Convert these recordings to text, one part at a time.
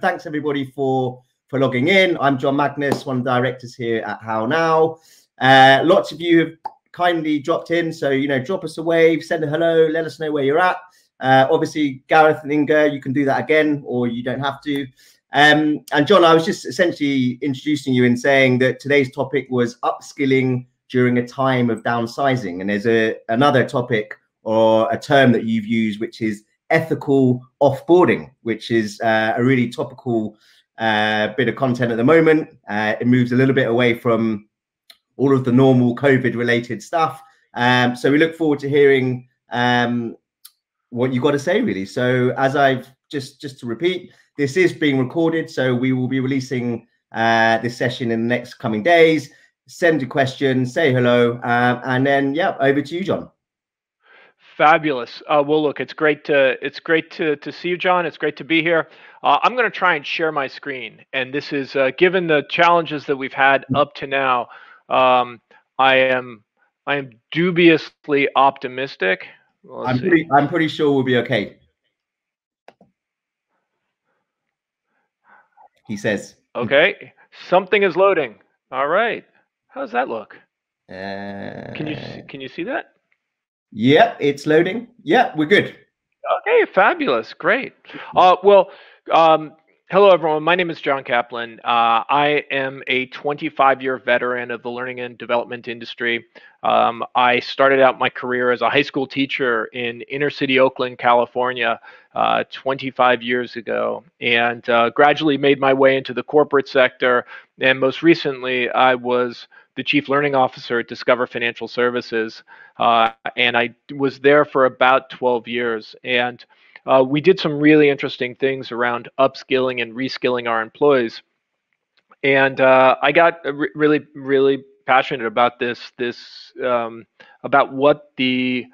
Thanks everybody for logging in. I'm John Magnus, one of the directors here at HowNow. Lots of you have kindly dropped in, so drop us a wave, send a hello, let us know where you're at. Obviously, Gareth and Inga, you can do that again, or you don't have to. And John, I was just essentially introducing you and saying that today's topic was upskilling during a time of downsizing, and there's another topic or a term that you've used, which is ethical offboarding, which is a really topical bit of content at the moment. It moves a little bit away from all of the normal COVID-related stuff. So we look forward to hearing what you got to say, really. So as I've just to repeat, this is being recorded, so we will be releasing this session in the next coming days. Send your questions, say hello, and then over to you, John. Fabulous. Well, look, it's great to see you, John. It's great to be here. I'm going to try and share my screen, and this is given the challenges that we've had up to now. I am dubiously optimistic. I'm pretty sure we'll be okay. He says. Okay, something is loading. All right. How does that look? Can you see that? Yep, it's loading. Yeah, we're good. Okay, fabulous, great. Hello everyone. My name is Jon Kaplan. I am a 25-year veteran of the learning and development industry. I started out my career as a high school teacher in inner city Oakland, California, 25 years ago, and gradually made my way into the corporate sector. And most recently, I was the Chief Learning Officer at Discover Financial Services, and I was there for about 12 years. And we did some really interesting things around upskilling and reskilling our employees. And I got really, really passionate about this about what the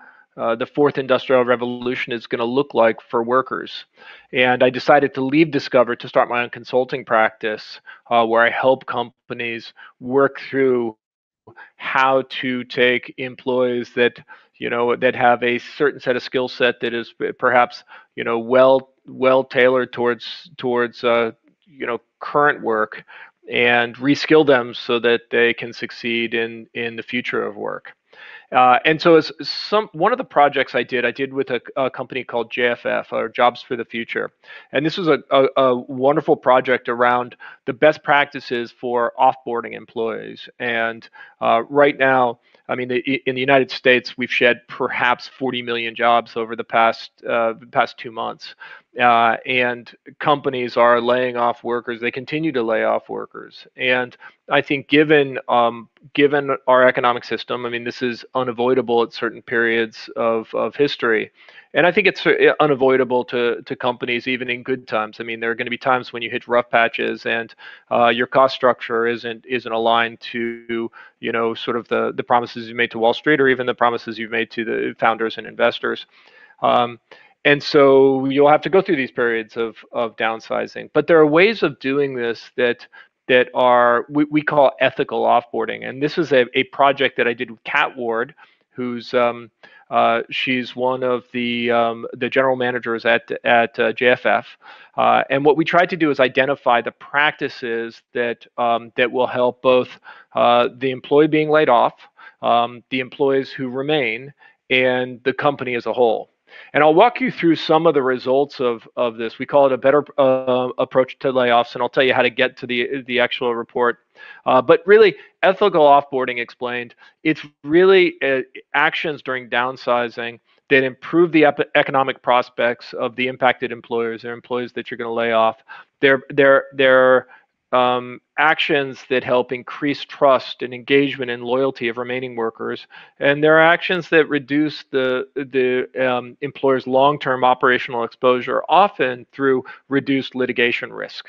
fourth industrial revolution is going to look like for workers. And I decided to leave Discover to start my own consulting practice, where I help companies work through how to take employees that that have a certain set of skill set that is perhaps well tailored towards current work, and reskill them so that they can succeed in the future of work. And so as one of the projects I did with a company called JFF, or Jobs for the Future. And this was a wonderful project around the best practices for offboarding employees. And right now, I mean, in the United States, we've shed perhaps 40 million jobs over the past 2 months. And companies are laying off workers. They continue to lay off workers. And I think given our economic system, I mean, this is unavoidable at certain periods of history. And I think it's unavoidable to companies even in good times. I mean, there are going to be times when you hit rough patches and your cost structure isn't aligned to sort of the promises you made to Wall Street, or even the promises you've made to the founders and investors. And so you'll have to go through these periods of downsizing. But there are ways of doing this that are we call ethical offboarding. And this is a project that I did with Kat Ward, who's she's one of the general managers at JFF. And what we tried to do is identify the practices that will help both the employee being laid off, the employees who remain, and the company as a whole. And I'll walk you through some of the results of this. We call it a better approach to layoffs, and I'll tell you how to get to the actual report. But really, ethical offboarding explained, it's really actions during downsizing that improve the economic prospects of the impacted employers or employees that you're going to lay off. They're actions that help increase trust and engagement and loyalty of remaining workers, and there are actions that reduce the employer's long-term operational exposure, often through reduced litigation risk.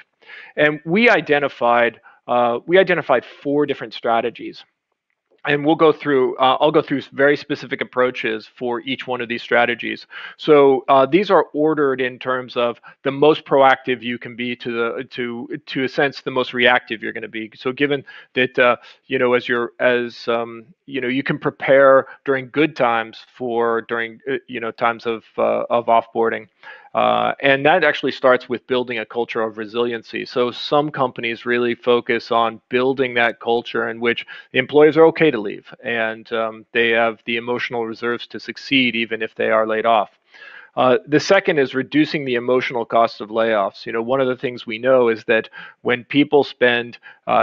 And we identified 4 different strategies. And we'll go through. I'll go through very specific approaches for each one of these strategies. So these are ordered in terms of the most proactive you can be to a sense the most reactive you're going to be. So given that you can prepare during good times for times of offboarding. And that actually starts with building a culture of resiliency. So some companies really focus on building that culture in which the employees are okay to leave, and they have the emotional reserves to succeed even if they are laid off. The second is reducing the emotional cost of layoffs. One of the things we know is that when people spend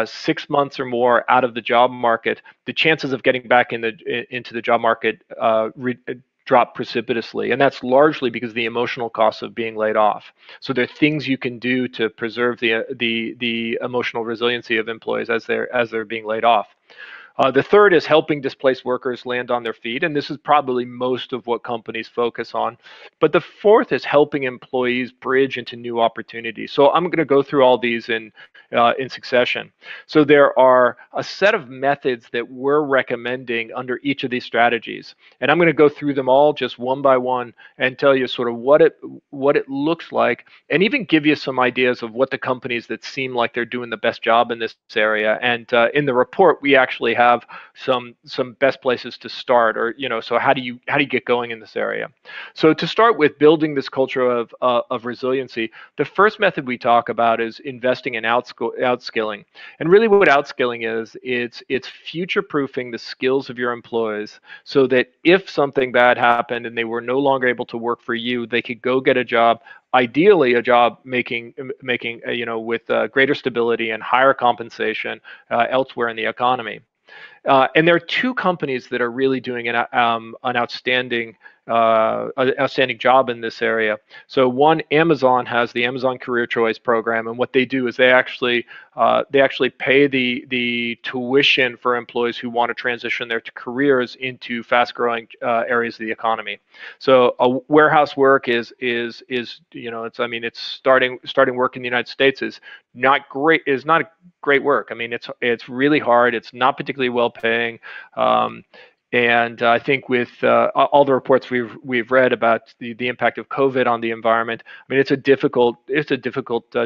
6 months or more out of the job market, the chances of getting back into the job market drop precipitously, and that's largely because of the emotional costs of being laid off. So there are things you can do to preserve the emotional resiliency of employees as they're being laid off. The third is helping displaced workers land on their feet, and this is probably most of what companies focus on. But the fourth is helping employees bridge into new opportunities. So I'm going to go through all these in succession. So there are a set of methods that we're recommending under each of these strategies, and I'm going to go through them all just one by one and tell you sort of what it looks like, and even give you some ideas of what the companies that seem like they're doing the best job in this area. And in the report, we actually have some best places to start, or so how do you get going in this area? So to start with building this culture of resiliency, the first method we talk about is investing in outskilling. And really what outskilling is, it's future-proofing the skills of your employees so that if something bad happened and they were no longer able to work for you, they could go get a job, ideally a job making with greater stability and higher compensation elsewhere in the economy. And there are two companies that are really doing an outstanding job in this area. So one, Amazon has the Amazon Career Choice program, and what they do is they actually pay the tuition for employees who want to transition their careers into fast-growing areas of the economy. So a warehouse work is it's starting work in the United States is not great work. I mean, it's really hard. It's not particularly well paying. And I think with all the reports we've read about the impact of COVID on the environment, I mean, it's a difficult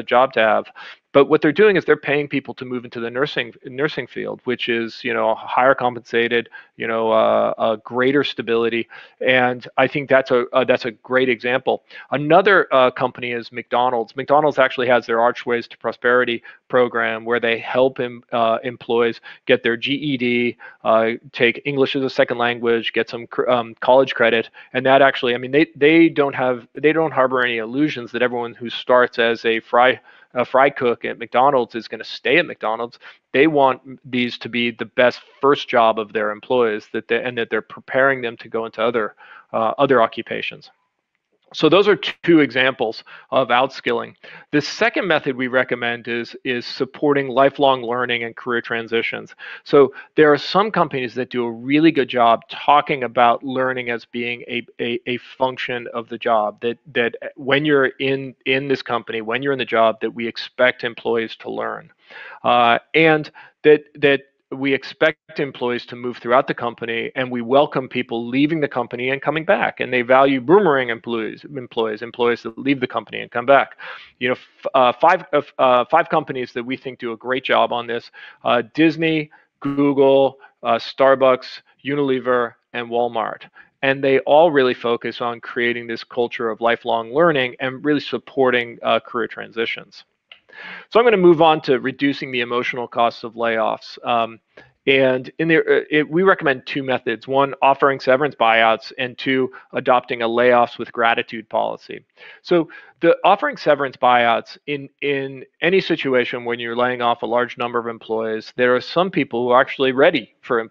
job to have. But what they're doing is they're paying people to move into the nursing field, which is higher compensated, a greater stability, and I think that's a great example. Another company is McDonald's. McDonald's actually has their Archways to Prosperity program where they help employees get their GED, take English as a second language, get some college credit, and that actually, I mean, they don't harbor any illusions that everyone who starts as a fry cook at McDonald's is going to stay at McDonald's. They want these to be the best first job of their employees, and that they're preparing them to go into other occupations. So those are two examples of outskilling. The second method we recommend is supporting lifelong learning and career transitions. So there are some companies that do a really good job talking about learning as being a function of the job, that when you're in this company, when you're in the job, that we expect employees to learn, and that we expect employees to move throughout the company, and we welcome people leaving the company and coming back. And they value boomerang employees that leave the company and come back. Five companies that we think do a great job on this: Disney, Google, Starbucks, Unilever, and Walmart. And they all really focus on creating this culture of lifelong learning and really supporting career transitions. So I'm going to move on to reducing the emotional costs of layoffs. And we recommend two methods: one, offering severance buyouts, and two, adopting a layoffs with gratitude policy. So the offering severance buyouts, in any situation when you're laying off a large number of employees, there are some people who are actually ready for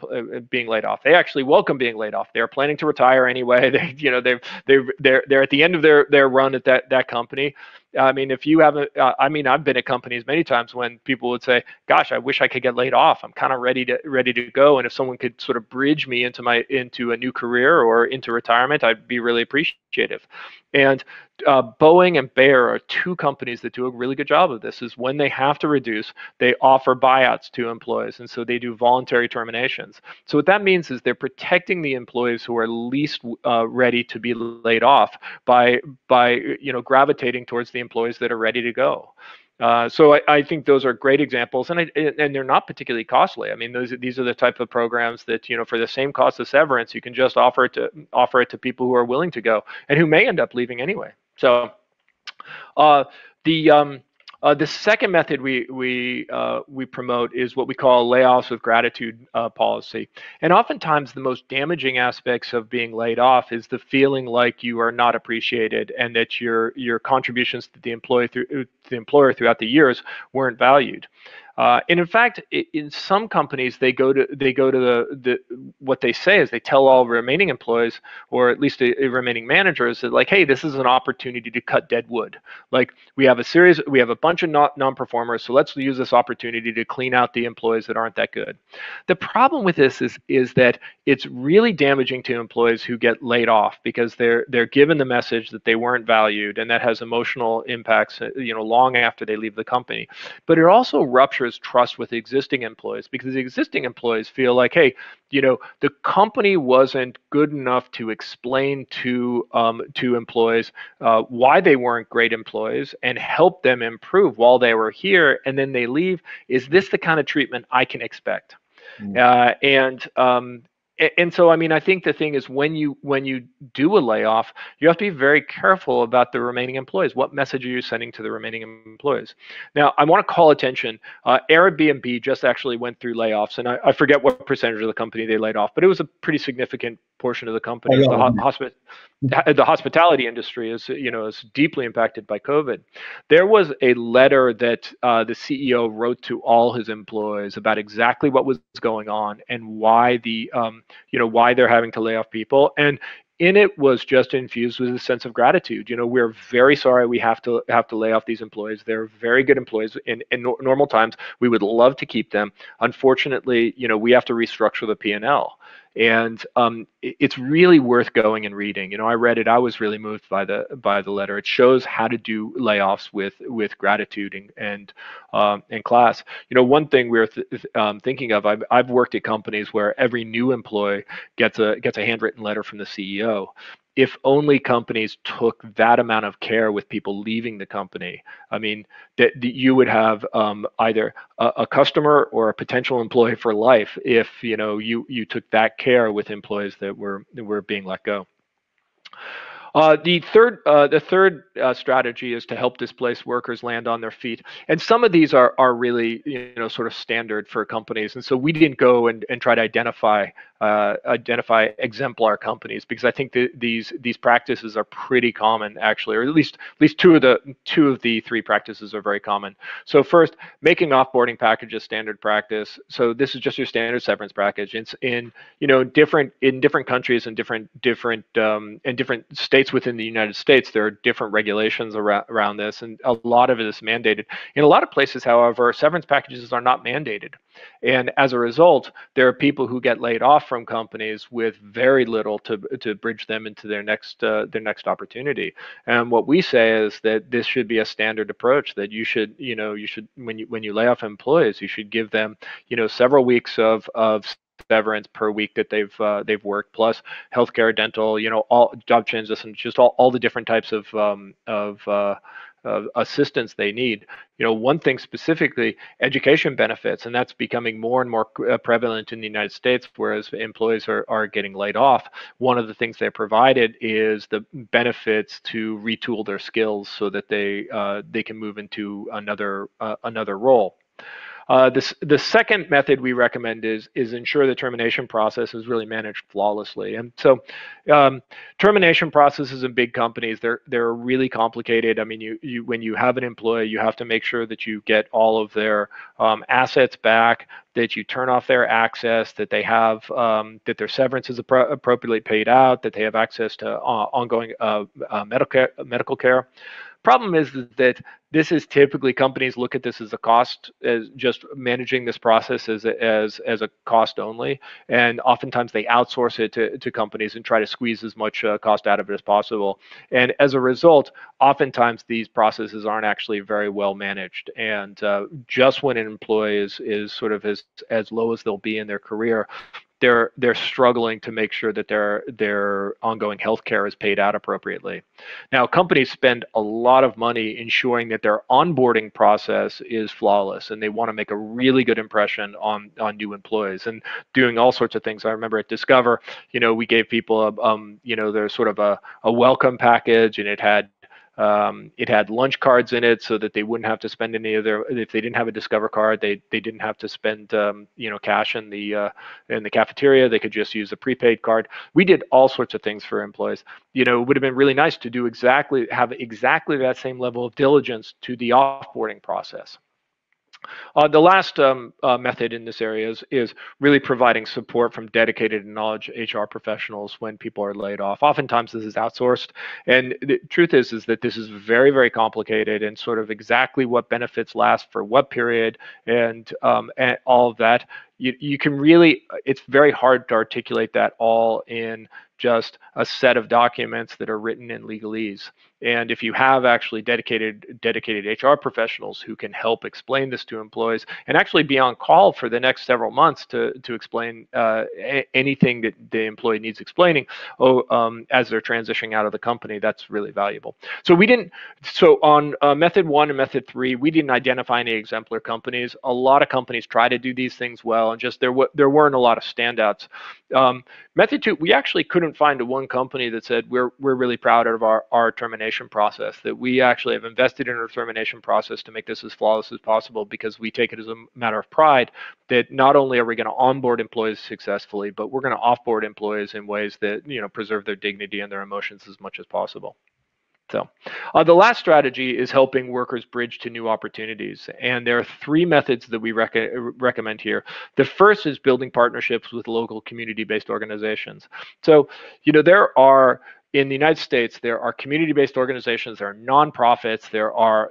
being laid off. They actually welcome being laid off. They're planning to retire anyway. They're at the end of their run at that company. I mean, if you haven't, I've been at companies many times when people would say, "Gosh, I wish I could get laid off. I'm kind of ready to go." And if someone could sort of bridge me into a new career or into retirement, I'd be really appreciative. And Boeing and Bayer are two companies that do a really good job of this. Is when they have to reduce, they offer buyouts to employees, and so they do voluntary terminations. So what that means is they're protecting the employees who are least ready to be laid off by gravitating towards the employees that are ready to go. So I think those are great examples, and they're not particularly costly. I mean, these are the type of programs that, for the same cost of severance, you can just offer it to people who are willing to go and who may end up leaving anyway. So Uh, the second method we promote is what we call layoffs with gratitude policy. And oftentimes, the most damaging aspects of being laid off is the feeling like you are not appreciated and that your contributions to the employer throughout the years weren't valued. And in fact, in some companies, they go to the what they say is they tell all remaining employees, or at least the remaining managers, that like, hey, this is an opportunity to cut dead wood. Like we have a bunch of non-performers, so let's use this opportunity to clean out the employees that aren't that good. The problem with this is that it's really damaging to employees who get laid off because they're given the message that they weren't valued, and that has emotional impacts, long after they leave the company. But it also ruptures trust with existing employees because the existing employees feel like, hey, the company wasn't good enough to explain to employees why they weren't great employees and help them improve while they were here, and then they leave. Is this the kind of treatment I can expect? And so, I mean, I think the thing is when you do a layoff, you have to be very careful about the remaining employees. What message are you sending to the remaining employees? Now, I want to call attention. Airbnb just actually went through layoffs, and I forget what percentage of the company they laid off, but it was a pretty significant portion of the company. The hospitality industry is deeply impacted by COVID. There was a letter that the CEO wrote to all his employees about exactly what was going on and why why they're having to lay off people. And in it was just infused with a sense of gratitude. We're very sorry we have to lay off these employees. They're very good employees. In normal times, we would love to keep them. Unfortunately, we have to restructure the P&L. And it's really worth going and reading. I read it. I was really moved by the letter. It shows how to do layoffs with gratitude and class. One thing we're thinking of. I've worked at companies where every new employee gets a handwritten letter from the CEO. If only companies took that amount of care with people leaving the company, I mean, that you would have either a customer or a potential employee for life if you took that care with employees that were being let go. The third strategy is to help displaced workers land on their feet, and some of these are really sort of standard for companies, and so we didn't go and try to identify exemplar companies because I think these practices are pretty common actually, or at least two of the three practices are very common. So first, making offboarding packages standard practice. So this is just your standard severance package. It's in different countries and different states within the United States, there are different regulations around this, and a lot of it is mandated. In a lot of places, however, severance packages are not mandated. And as a result, there are people who get laid off from companies with very little to bridge them into their next opportunity. And what we say is that this should be a standard approach, that you should when you lay off employees, you should give them several weeks of severance per week that they've worked, plus healthcare, dental, all job transition, just all the different types of assistance they need. One thing specifically, education benefits, and that's becoming more and more prevalent in the United States, whereas employees are getting laid off. One of the things they provided is the benefits to retool their skills so that they can move into another role. The second method we recommend is ensure the termination process is really managed flawlessly. And so termination processes in big companies, they're really complicated. I mean, when you have an employee, you have to make sure that you get all of their assets back, that you turn off their access, that they have that their severance is appropriately paid out, that they have access to ongoing medical care. Problem is that this is typically, companies look at this as a cost, as just managing this process as a cost only, and oftentimes they outsource it to companies and try to squeeze as much cost out of it as possible. And as a result, oftentimes these processes aren't actually very well managed. And just when an employee is sort of as low as they'll be in their career, they're struggling to make sure that their ongoing health care is paid out appropriately. Now, companies spend a lot of money ensuring that their onboarding process is flawless, and they want to make a really good impression on new employees and doing all sorts of things. I remember at Discover, we gave people there's sort of a welcome package, and it had It had lunch cards in it so that they wouldn't have to spend any of their, if they didn't have a Discover card, they didn't have to spend cash in the cafeteria. They could just use a prepaid card. We did all sorts of things for employees. It would have been really nice to have exactly that same level of diligence to the offboarding process. The last method in this area is really providing support from dedicated and knowledge HR professionals when people are laid off. Oftentimes this is outsourced, and the truth is that this is very, very complicated, and sort of exactly what benefits last for what period and all of that. You can really, it's very hard to articulate that all in just a set of documents that are written in legalese. And if you have actually dedicated HR professionals who can help explain this to employees and actually be on call for the next several months to explain anything that the employee needs explaining as they're transitioning out of the company, that's really valuable. So on method 1 and method 3, we didn't identify any exemplar companies. A lot of companies try to do these things well, and just there weren't a lot of standouts. Method 2, we actually couldn't find one company that said we're really proud of our termination process, that we actually have invested in our termination process to make this as flawless as possible, because we take it as a matter of pride that not only are we going to onboard employees successfully, but we're going to offboard employees in ways that preserve their dignity and their emotions as much as possible. So the last strategy is helping workers bridge to new opportunities. And there are 3 methods that we recommend here. The first is building partnerships with local community-based organizations. So, in the United States, there are community-based organizations, there are nonprofits,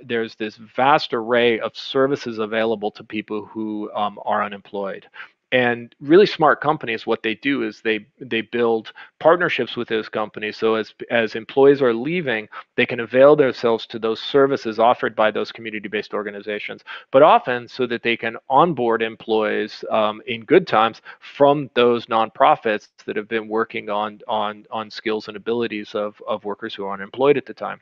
there's this vast array of services available to people who are unemployed. And really smart companies, what they do is they build partnerships with those companies. So as employees are leaving, they can avail themselves to those services offered by those community-based organizations, but often so that they can onboard employees in good times from those nonprofits that have been working on skills and abilities of workers who are unemployed at the time.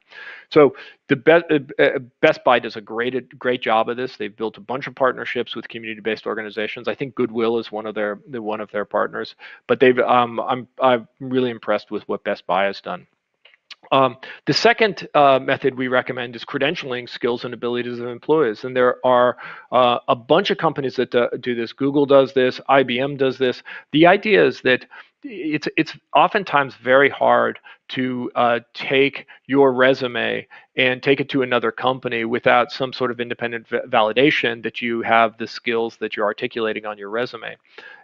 So the Best Buy does a great job of this. They've built a bunch of partnerships with community-based organizations. I think Goodwill is one of their partners, but I'm really impressed with what Best Buy has done. The second method we recommend is credentialing skills and abilities of employees, and there are a bunch of companies that do this. Google does this, IBM does this. The idea is that it's oftentimes very hard to take your resume and take it to another company without some sort of independent validation that you have the skills that you're articulating on your resume.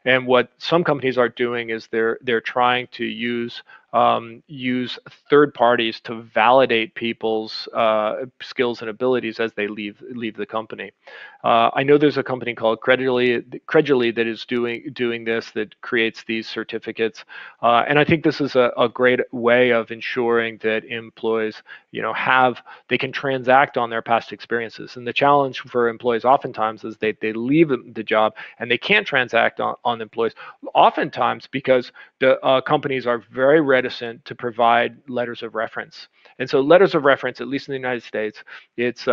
And what some companies are doing is they're trying to use third parties to validate people's skills and abilities as they leave the company. I know there's a company called Credentialing that is doing this, that creates these certificates, and I think this is a great way of ensuring that employees, they can transact on their past experiences. And the challenge for employees oftentimes is they leave the job and they can't transact on employees, oftentimes because the companies are very reticent to provide letters of reference. And so letters of reference, at least in the United States, it's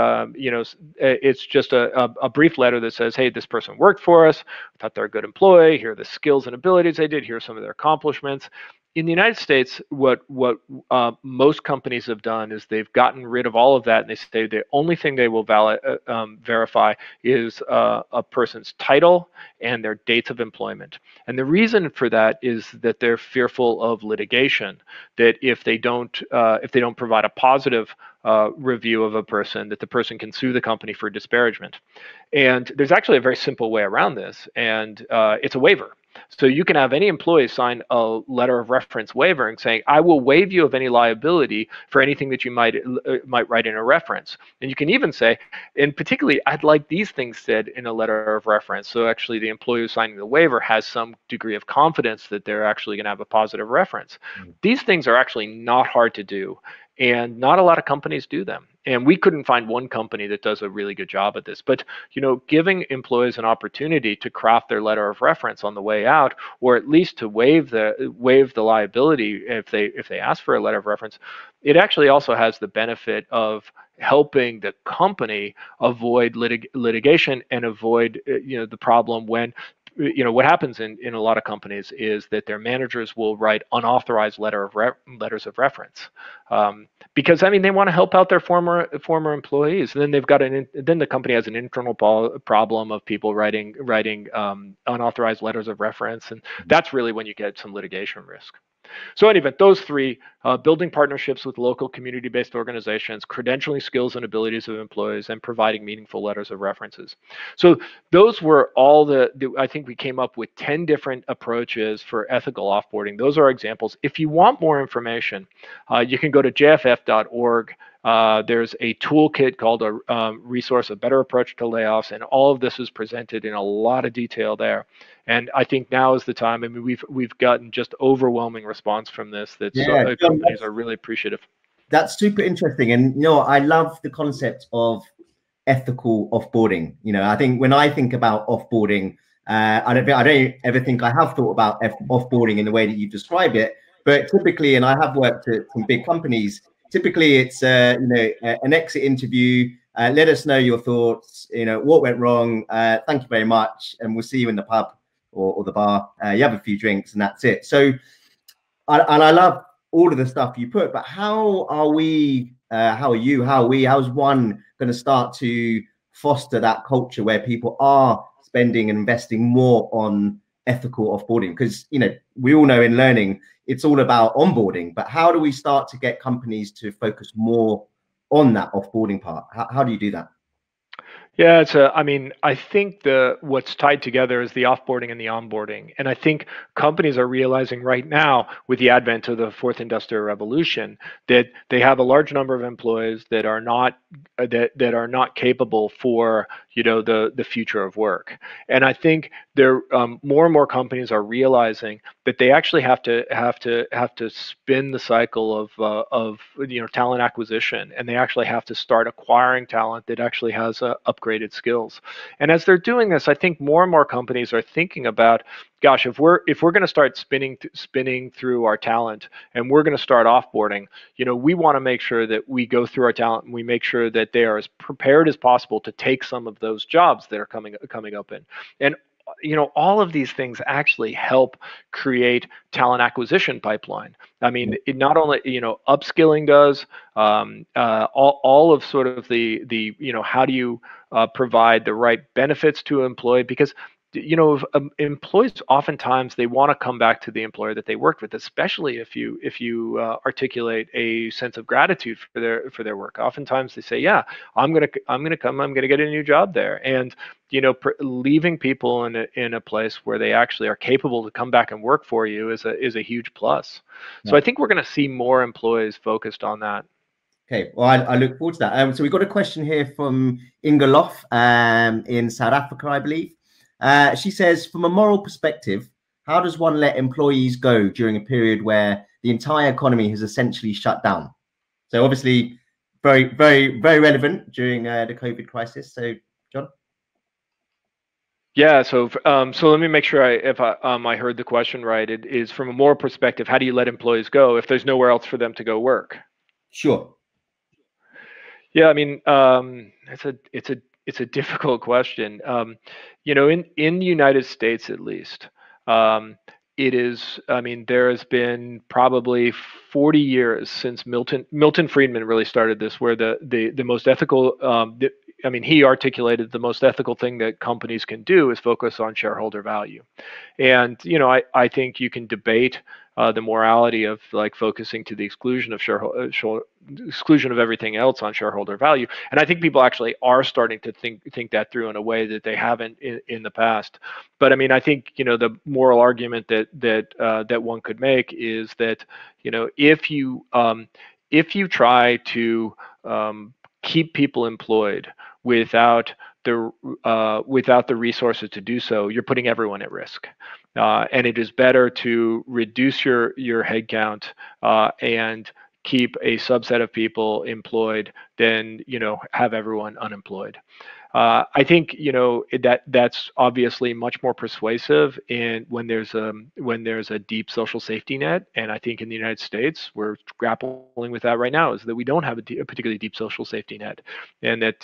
just a brief letter that says, hey, this person worked for us, I thought they're a good employee, here are the skills and abilities they did, here are some of their accomplishments. In the United States, what most companies have done is they've gotten rid of all of that, and they say the only thing they will verify is a person's title and their dates of employment. And the reason for that is that they're fearful of litigation. That if they don't provide a positive review of a person, that the person can sue the company for disparagement. And there's actually a very simple way around this, and it's a waiver. So you can have any employee sign a letter of reference waiver and saying, I will waive you of any liability for anything that you might write in a reference. And you can even say, and particularly, I'd like these things said in a letter of reference. So actually the employee who's signing the waiver has some degree of confidence that they're actually going to have a positive reference. These things are actually not hard to do, and not a lot of companies do them. And we couldn't find one company that does a really good job at this. But giving employees an opportunity to craft their letter of reference on the way out, or at least to waive the liability if they ask for a letter of reference, it actually also has the benefit of helping the company avoid litigation and avoid the problem when what happens in a lot of companies is that their managers will write unauthorized letters of reference, because they want to help out their former employees, and then then the company has an internal problem of people writing unauthorized letters of reference, and that's really when you get some litigation risk. So anyway, those three, building partnerships with local community-based organizations, credentialing skills and abilities of employees, and providing meaningful letters of references. So those were all I think we came up with 10 different approaches for ethical offboarding. Those are examples. If you want more information, you can go to jff.org. There's a toolkit called a resource, a better approach to layoffs, and all of this is presented in a lot of detail there. And I think now is the time. We've gotten just overwhelming response from this that companies are really appreciative. That's super interesting, and I love the concept of ethical offboarding. I think when I think about offboarding, I don't ever think I have thought about offboarding in the way that you describe it. But typically, and I have worked at some big companies, typically it's an exit interview. Let us know your thoughts. What went wrong. Thank you very much, and we'll see you in the pub or the bar. You have a few drinks, and that's it. So, I love all of the stuff you put. But how are we? How are you? How's one going to start to foster that culture where people are spending and investing more on ethical offboarding? Because we all know in learning it's all about onboarding, but how do we start to get companies to focus more on that offboarding part? How do you do that? Yeah, I think what's tied together is the offboarding and the onboarding. And I think companies are realizing right now, with the advent of the fourth industrial revolution, that they have a large number of employees that are not capable for the future of work. And I think more and more companies are realizing that they actually have to spin the cycle of talent acquisition, and they actually have to start acquiring talent that actually has upgraded skills. And as they're doing this, I think more and more companies are thinking about, gosh, if we're going to start spinning through our talent, and we're going to start offboarding, we want to make sure that we go through our talent and we make sure that they are as prepared as possible to take some of those jobs that are coming up in. And all of these things actually help create talent acquisition pipeline. It not only upskilling does, all of sort of the how do you provide the right benefits to an employee, because employees oftentimes they want to come back to the employer that they worked with, especially if you articulate a sense of gratitude for their work. Oftentimes they say, yeah, I'm gonna get a new job there, and leaving people in a place where they actually are capable to come back and work for you is a huge plus. Yeah. So I think we're going to see more employees focused on that. Okay, well, I look forward to that. So we've got a question here from Inga Loff in South Africa, I believe. She says, from a moral perspective, how does one let employees go during a period where the entire economy has essentially shut down? So obviously, very, very, very relevant during the COVID crisis. So, Jon? Yeah, so let me make sure I heard the question right. It is from a moral perspective, how do you let employees go if there's nowhere else for them to go work? Sure. Yeah, it's a difficult question. In the United States, at least, it is. There has been probably 40 years since Milton Friedman really started this, where the most ethical. He articulated the most ethical thing that companies can do is focus on shareholder value. And, I think you can debate the morality of focusing to the exclusion of everything else on shareholder value. And I think people actually are starting to think that through in a way that they haven't in the past. But I think, the moral argument that one could make is that, if you try to keep people employed without the resources to do so, you're putting everyone at risk. And it is better to reduce your headcount and keep a subset of people employed than have everyone unemployed. I think that's obviously much more persuasive in when there's a deep social safety net, and I think in the United States we're grappling with that right now, is that we don't have a particularly deep social safety net, and that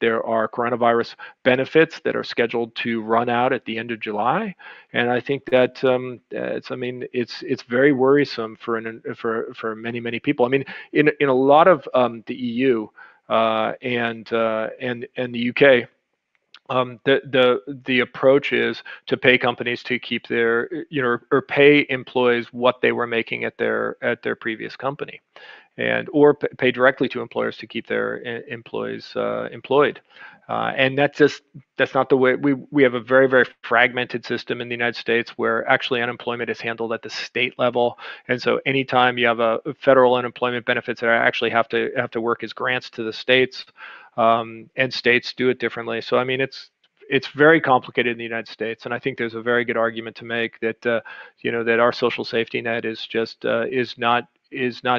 there are coronavirus benefits that are scheduled to run out at the end of July, and I think that it's very worrisome for many people. I mean, in a lot of the EU and the UK. The approach is to pay companies to keep their or pay employees what they were making at their previous company, and or pay directly to employers to keep their employees employed. And that's not the way. We have a very fragmented system in the United States, where actually unemployment is handled at the state level, and so anytime you have a federal unemployment benefits that actually have to work as grants to the states, and states do it differently. So I mean, it's very complicated in the United States, and I think there's a very good argument to make that that our social safety net is not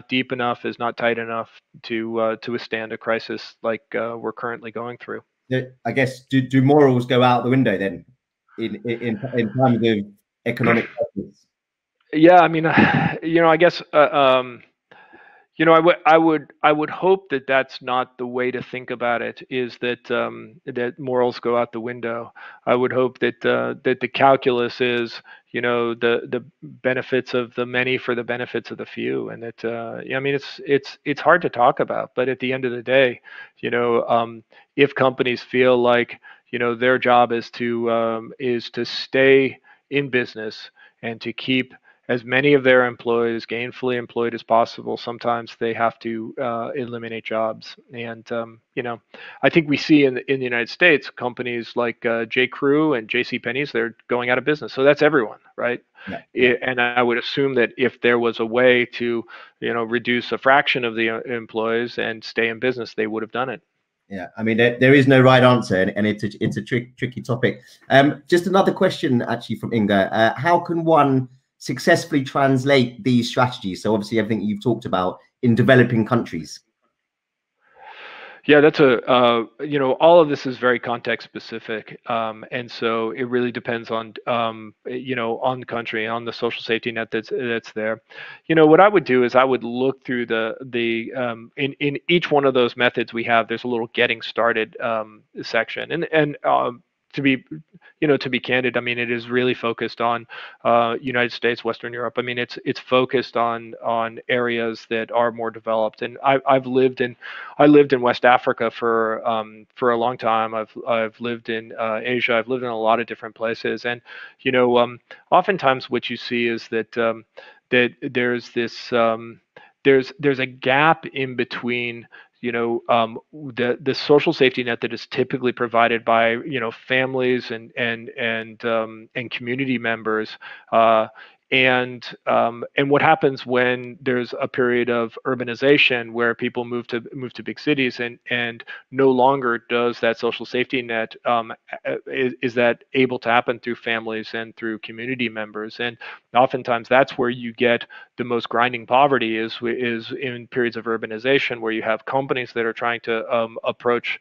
deep enough, is not tight enough to withstand a crisis like we're currently going through. I guess do morals go out the window then in terms of economic crisis? Yeah, I mean, I guess I would hope that that's not the way to think about it, is that that morals go out the window. I would hope that that the calculus is the benefits of the many for the benefits of the few, and that I mean, it's hard to talk about, but at the end of the day, if companies feel like their job is to stay in business and to keep as many of their employees gainfully employed as possible, sometimes they have to eliminate jobs. And I think we see in the United States companies like J. Crew and J.C. Penney's, they're going out of business. So that's everyone, right? Yeah. And I would assume that if there was a way to reduce a fraction of the employees and stay in business, they would have done it. Yeah, I mean, there is no right answer, and it's a tricky topic. Just another question, actually, from Inga. How can one successfully translate these strategies? So obviously everything you've talked about in developing countries. Yeah, that's all of this is very context specific, and so it really depends on on the country, on the social safety net that's there. What I would do is I would look through in each one of those methods we have. There's a little getting started section, and to be candid, I mean, it is really focused on United States, Western Europe. I mean, it's focused on areas that are more developed. And I lived in West Africa for a long time. I've lived in Asia. I've lived in a lot of different places. And oftentimes what you see is that that there's this there's a gap in between the social safety net that is typically provided by families and community members, and what happens when there's a period of urbanization where people move to big cities, and no longer does that social safety net is that able to happen through families and through community members. And oftentimes that's where you get the most grinding poverty is in periods of urbanization, where you have companies that are trying to approach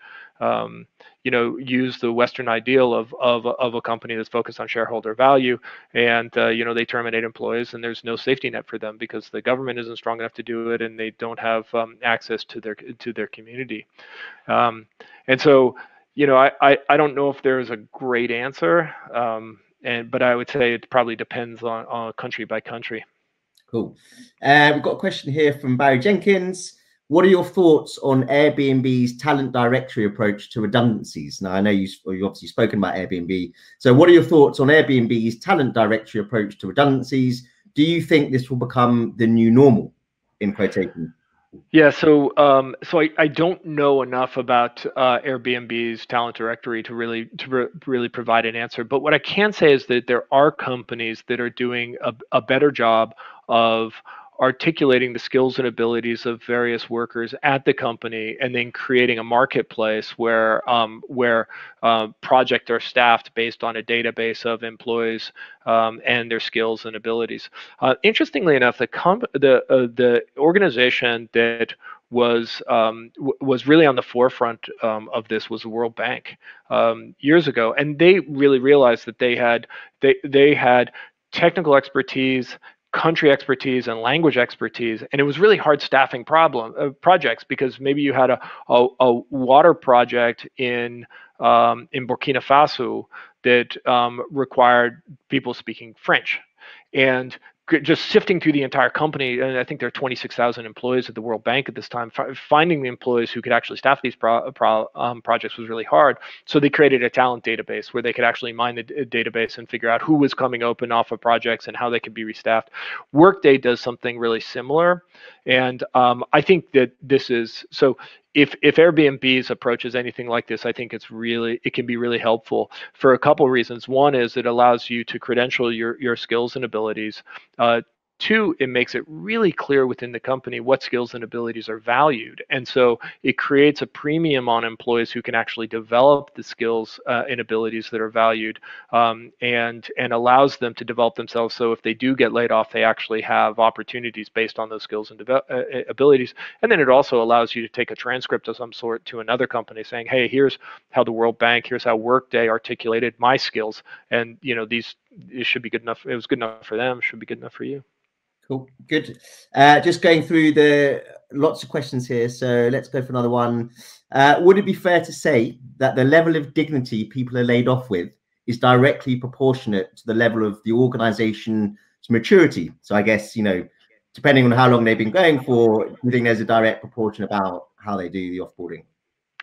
use the Western ideal of a company that's focused on shareholder value, and they terminate employees, and there's no safety net for them because the government isn't strong enough to do it, and they don't have access to their community. And so I don't know if there's a great answer, but I would say it probably depends on country by country. Cool. We've got a question here from Barry Jenkins. What are your thoughts on Airbnb's talent directory approach to redundancies? Now, I know you've obviously spoken about Airbnb. So what are your thoughts on Airbnb's talent directory approach to redundancies? Do you think this will become the new normal, in quotation? Yeah, so I don't know enough about Airbnb's talent directory to really provide an answer. But what I can say is that there are companies that are doing a better job of articulating the skills and abilities of various workers at the company, and then creating a marketplace where projects are staffed based on a database of employees and their skills and abilities. Interestingly enough, the organization that was really on the forefront of this was the World Bank years ago, and they really realized that they had technical expertise, country expertise, and language expertise, and it was really hard staffing projects, because maybe you had a water project in Burkina Faso that required people speaking French, and just sifting through the entire company, and I think there are 26,000 employees at the World Bank at this time. Finding the employees who could actually staff these projects was really hard. So they created a talent database where they could actually mine the database and figure out who was coming open off of projects and how they could be restaffed. Workday does something really similar, and I think that this is so. If Airbnb's approach is anything like this, I think it can be really helpful for a couple of reasons. One is it allows you to credential your skills and abilities. Two, it makes it really clear within the company what skills and abilities are valued. And so it creates a premium on employees who can actually develop the skills and abilities that are valued, and allows them to develop themselves. So if they do get laid off, they actually have opportunities based on those skills and abilities. And then it also allows you to take a transcript of some sort to another company saying, hey, here's how the World Bank, here's how Workday articulated my skills. And, it should be good enough. It was good enough for them, should be good enough for you. Cool, good. Just going through lots of questions here. So let's go for another one. Would it be fair to say that the level of dignity people are laid off with is directly proportionate to the level of the organization's maturity? So I guess, depending on how long they've been going for, you think there's a direct proportion about how they do the offboarding?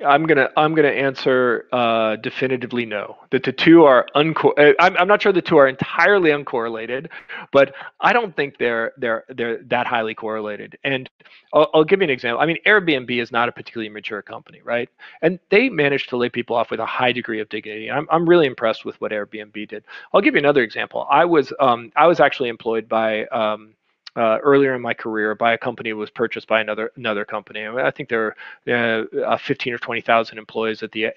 I'm gonna answer definitively no. That the two are I'm not sure the two are entirely uncorrelated, but I don't think they're that highly correlated. And I'll give you an example. I mean, Airbnb is not a particularly mature company, right? And they managed to lay people off with a high degree of dignity. I'm really impressed with what Airbnb did. I'll give you another example. I was actually employed by earlier in my career by a company that was purchased by another company. I think there were 15 or 20,000 employees at the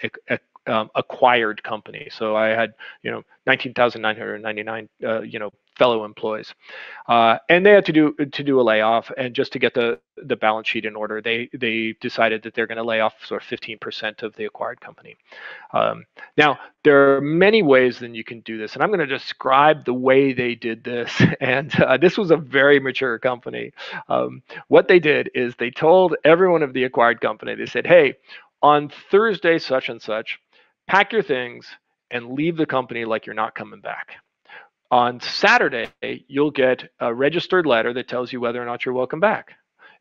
acquired company. So I had 19,999 fellow employees, and they had to do a layoff, and just to get the balance sheet in order, they decided that they're going to lay off sort of 15% of the acquired company. Now there are many ways that you can do this, and I'm going to describe the way they did this. And this was a very mature company. What they did is they told everyone of the acquired company, they said, hey, on Thursday such and such, pack your things and leave the company like you're not coming back. On Saturday, you'll get a registered letter that tells you whether or not you're welcome back.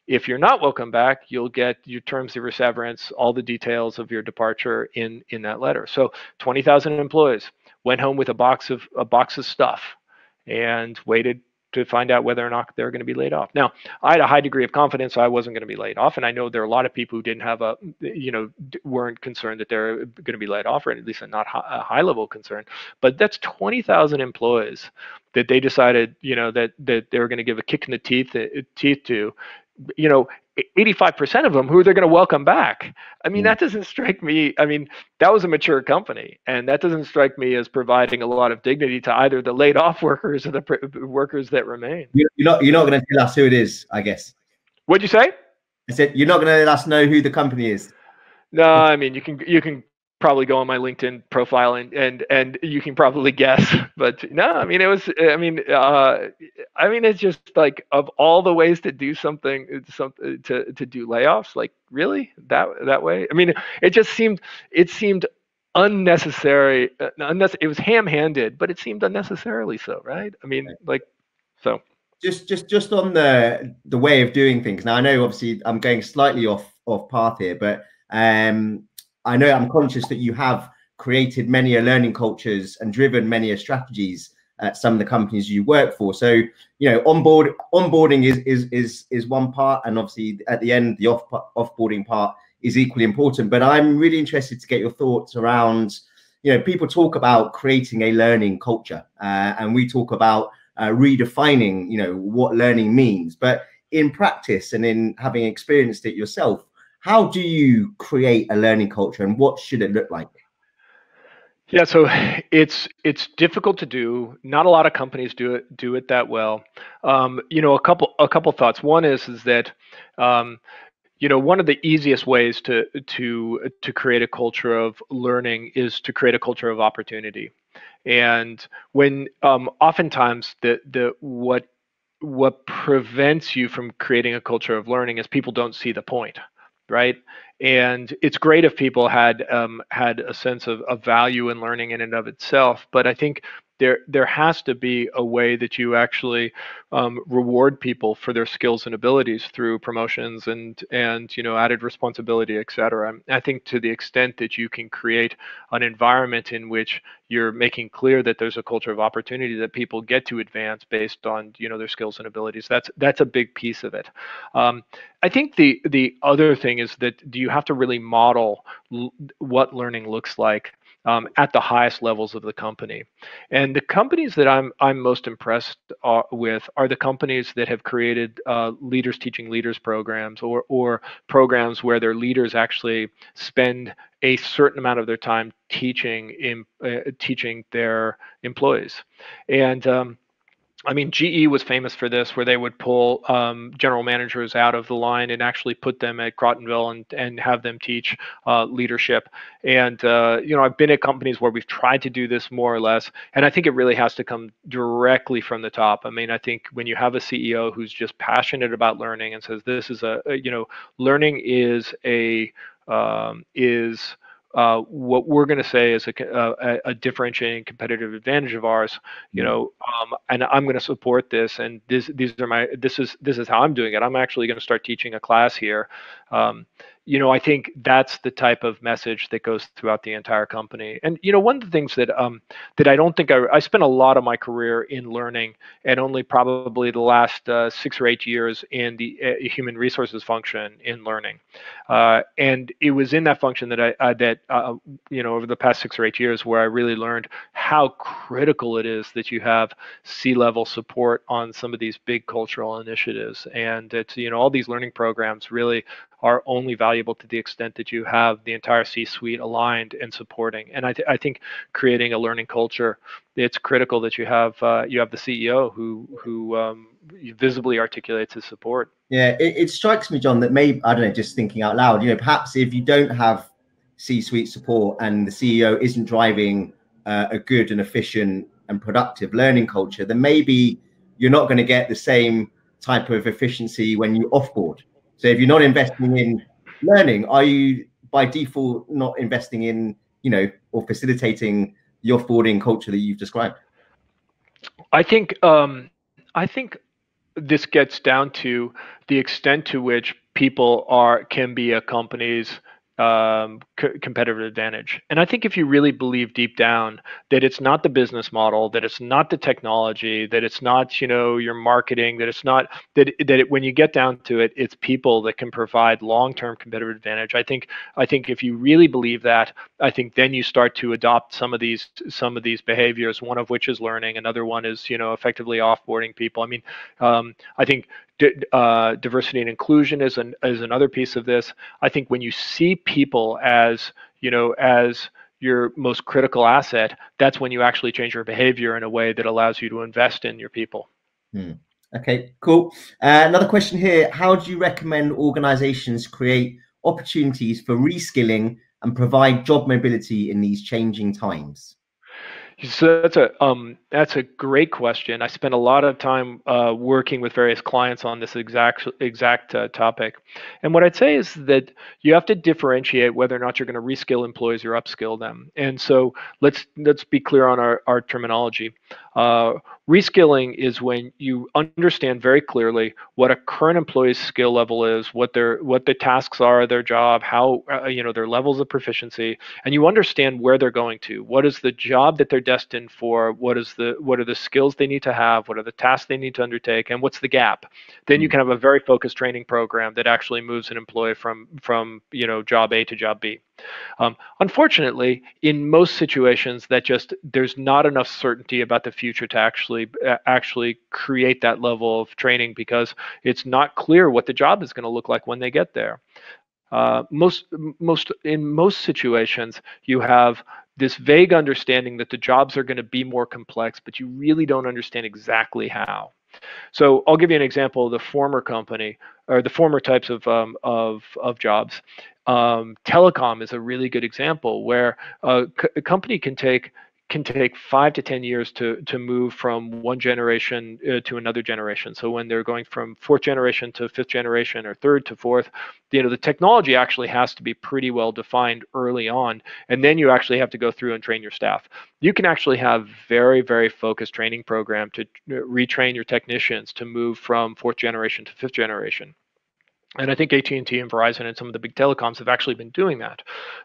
If you're not welcome back, you'll get your terms of your severance, all the details of your departure in that letter. So 20,000 employees went home with a box of stuff and waited to find out whether or not they're going to be laid off. Now, I had a high degree of confidence I wasn't going to be laid off, and I know there are a lot of people who didn't have weren't concerned that they're going to be laid off, or at least not a high level concern. But that's 20,000 employees that they decided, that they were going to give a kick in the teeth to. 85% of them who they're going to welcome back. I mean, that doesn't strike me. I mean, that was a mature company, and that doesn't strike me as providing a lot of dignity to either the laid off workers or the workers that remain. You're not going to tell us who it is, I guess. What'd you say? I said you're not going to let us know who the company is. No, I mean, you can probably go on my LinkedIn profile and you can probably guess, but no, I mean, it's just like, of all the ways to do something to do layoffs, like, really that way? I mean, it seemed unnecessary. It was ham-handed, but it seemed unnecessarily so, right? I mean, like, so. Just on the way of doing things. Now, I know obviously I'm going slightly off path here, but I know I'm conscious that you have created many learning cultures and driven many strategies at some of the companies you work for. So, onboarding is one part, and obviously at the end, the offboarding part is equally important. But I'm really interested to get your thoughts around, people talk about creating a learning culture, and we talk about redefining, what learning means. But in practice, and in having experienced it yourself, how do you create a learning culture, and what should it look like? Yeah, so it's difficult to do. Not a lot of companies do it that well. A couple thoughts. One is that one of the easiest ways to create a culture of learning is to create a culture of opportunity. And when oftentimes what prevents you from creating a culture of learning is people don't see the point, right? And it's great if people had a sense of value in learning in and of itself, but I think there has to be a way that you actually reward people for their skills and abilities through promotions and added responsibility, et cetera. I think to the extent that you can create an environment in which you're making clear that there's a culture of opportunity, that people get to advance based on their skills and abilities, that's a big piece of it. I think the other thing is that you have to really model what learning looks like at the highest levels of the company. And the companies that I'm most impressed with are the companies that have created leaders teaching leaders programs, or programs where their leaders actually spend a certain amount of their time teaching their employees. And I mean, GE was famous for this, where they would pull general managers out of the line and actually put them at Crotonville and have them teach leadership. And I've been at companies where we've tried to do this more or less, and I think it really has to come directly from the top. I mean, I think when you have a CEO who's just passionate about learning and says this is learning is what we're going to say is a differentiating competitive advantage of ours, and I'm going to support this. And this is how I'm doing it. I'm actually going to start teaching a class here. I think that's the type of message that goes throughout the entire company. And one of the things that I don't think I spent a lot of my career in learning, and only probably the last 6 or 8 years in the human resources function in learning. And it was in that function that over the past 6 or 8 years where I really learned how critical it is that you have C-level support on some of these big cultural initiatives. And it's all these learning programs really are only valuable to the extent that you have the entire C-suite aligned and supporting. And I think creating a learning culture, it's critical that you have the CEO who visibly articulates his support. Yeah, it strikes me, John, that maybe, I don't know, just thinking out loud, perhaps if you don't have C-suite support and the CEO isn't driving a good and efficient and productive learning culture, then maybe you're not going to get the same type of efficiency when you offboard. So if you're not investing in learning, are you by default not investing in, or facilitating the offboarding culture that you've described? I think this gets down to the extent to which people can be a company's competitive advantage. And I think if you really believe deep down that it's not the business model, that it's not the technology, that it's not your marketing, that it's not when you get down to it, it's people that can provide long-term competitive advantage. I think if you really believe that, I think then you start to adopt some of these behaviors, one of which is learning, another one is effectively offboarding people. I mean, I think diversity and inclusion is another piece of this. I think when you see people as your most critical asset, that's when you actually change your behavior in a way that allows you to invest in your people. Okay, cool. Another question here: how do you recommend organizations create opportunities for reskilling and provide job mobility in these changing times? So that's a great question. I spent a lot of time working with various clients on this exact topic, and what I'd say is that you have to differentiate whether or not you're going to reskill employees or upskill them. And so let's be clear on our terminology. Reskilling is when you understand very clearly what a current employee's skill level is, what the tasks are, their job, how their levels of proficiency, and you understand where they're going to. What is the job that they're destined for? What are the skills they need to have? What are the tasks they need to undertake? And what's the gap? Then you can have a very focused training program that actually moves an employee from job A to job B. Unfortunately, in most situations, there's not enough certainty about the future to actually create that level of training, because it's not clear what the job is going to look like when they get there. In most situations, you have this vague understanding that the jobs are going to be more complex, but you really don't understand exactly how. So I'll give you an example of the former company, or the former types of jobs. Telecom is a really good example where a company can take 5 to 10 years to move from one generation to another generation. So when they're going from fourth generation to fifth generation, or third to fourth, the technology actually has to be pretty well defined early on, and then you actually have to go through and train your staff. You can actually have very, very focused training program to retrain your technicians to move from fourth generation to fifth generation. And I think AT&T and Verizon and some of the big telecoms have actually been doing that.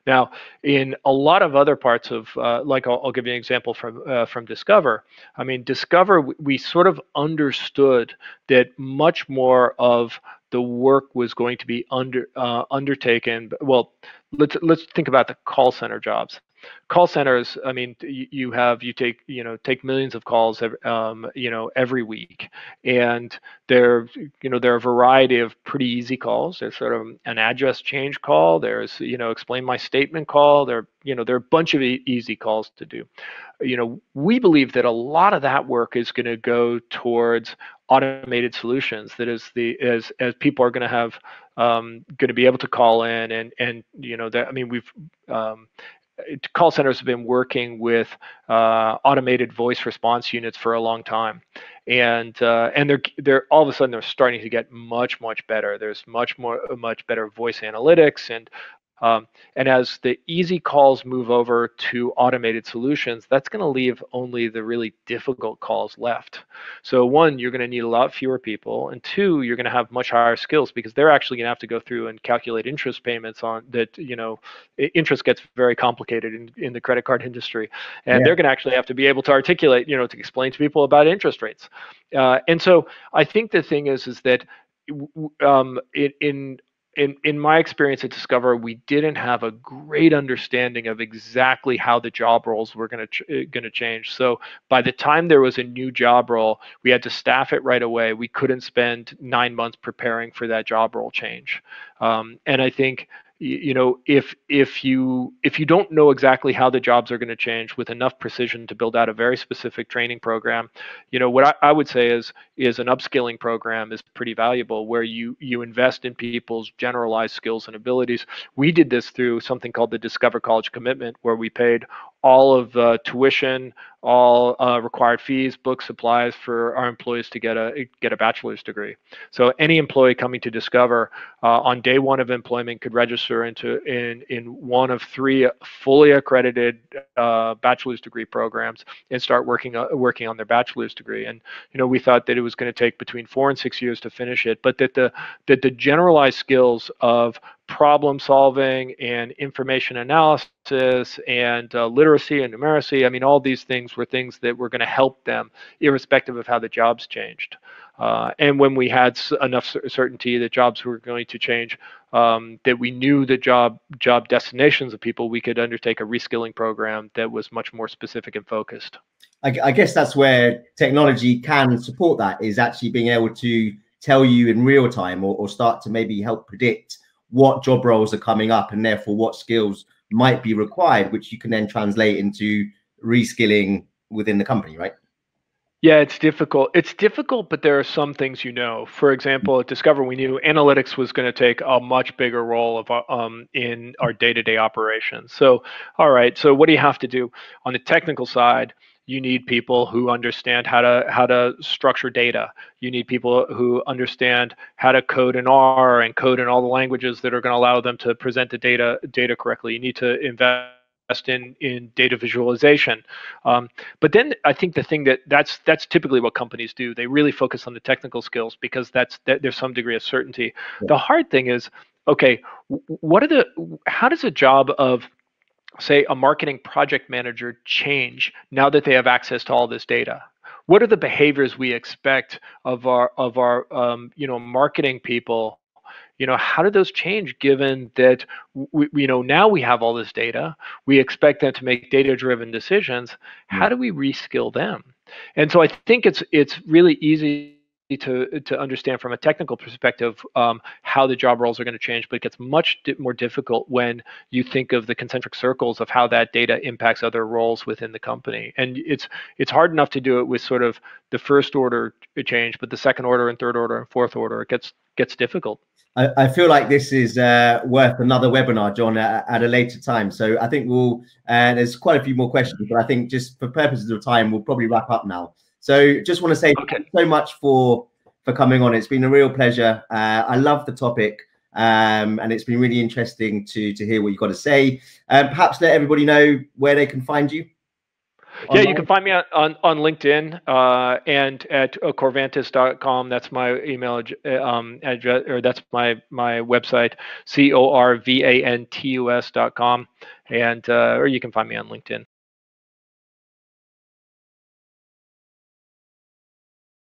Now, in a lot of other parts of, like I'll give you an example from Discover. I mean, Discover, we sort of understood that much more of the work was going to be undertaken. Well, let's think about the call center jobs. Call centers, I mean, you take millions of calls every week, and there are a variety of pretty easy calls. There's sort of an address change call. There's explain my statement call. There are a bunch of easy calls to do. We believe that a lot of that work is going to go towards automated solutions. That is, as people are going to have going to be able to call in, and that, I mean, we've call centers have been working with automated voice response units for a long time, and they're all of a sudden they're starting to get much better. There's much better voice analytics, and as the easy calls move over to automated solutions, that's going to leave only the really difficult calls left. So one, you're going to need a lot fewer people, and two, you're going to have much higher skills, because they're actually going to have to go through and calculate interest payments on that. Interest gets very complicated in the credit card industry, and they're going to actually have to be able to articulate, to explain to people about interest rates. And so I think the thing is that in my experience at Discover, we didn't have a great understanding of exactly how the job roles were going to change. So by the time there was a new job role, we had to staff it right away. We couldn't spend 9 months preparing for that job role change. And I think if you don't know exactly how the jobs are going to change with enough precision to build out a very specific training program, what I would say is an upskilling program is pretty valuable, where you invest in people's generalized skills and abilities. We did this through something called the Discover College Commitment, where we paid all of the tuition, all required fees, books, supplies for our employees to get a bachelor's degree. So any employee coming to Discover on day one of employment could register in one of 3 fully accredited bachelor's degree programs and start working on their bachelor's degree. And we thought that it was going to take between 4 and 6 years to finish it, but that the generalized skills of problem solving and information analysis and literacy and numeracy, I mean, all these things were things that were going to help them irrespective of how the jobs changed. And when we had enough certainty that jobs were going to change, that we knew the job destinations of people, we could undertake a reskilling program that was much more specific and focused. I guess that's where technology can support that, is actually being able to tell you in real time, or start to maybe help predict what job roles are coming up, and therefore what skills might be required, which you can then translate into reskilling within the company, right? Yeah, it's difficult. It's difficult, but there are some things For example, at Discover, we knew analytics was going to take a much bigger role in our day-to-day operations. So, all right, so what do you have to do? On the technical side, you need people who understand how to structure data. You need people who understand how to code in R and code in all the languages that are going to allow them to present the data correctly. You need to invest in data visualization. But then I think the thing that's typically what companies do. They really focus on the technical skills because there's some degree of certainty. Yeah. The hard thing is, okay, how does a job of, say, a marketing project manager change now that they have access to all this data? What are the behaviors we expect of our marketing people? How do those change given that now we have all this data? We expect them to make data-driven decisions. How do we reskill them? And so I think it's really easy to understand from a technical perspective how the job roles are going to change, but it gets much more difficult when you think of the concentric circles of how that data impacts other roles within the company. And it's hard enough to do it with sort of the first order change, but the second order and third order and fourth order, it gets difficult. I feel like this is worth another webinar, John, at a later time. So I think there's quite a few more questions, but I think just for purposes of time, we'll probably wrap up now. So just want to say thank you so much for coming on. It's been a real pleasure. I love the topic, and it's been really interesting to hear what you've got to say. Perhaps let everybody know where they can find you. Yeah, you can find me on LinkedIn and at corvantis.com. That's my email address, or that's my website, corvantus.com, and or you can find me on LinkedIn.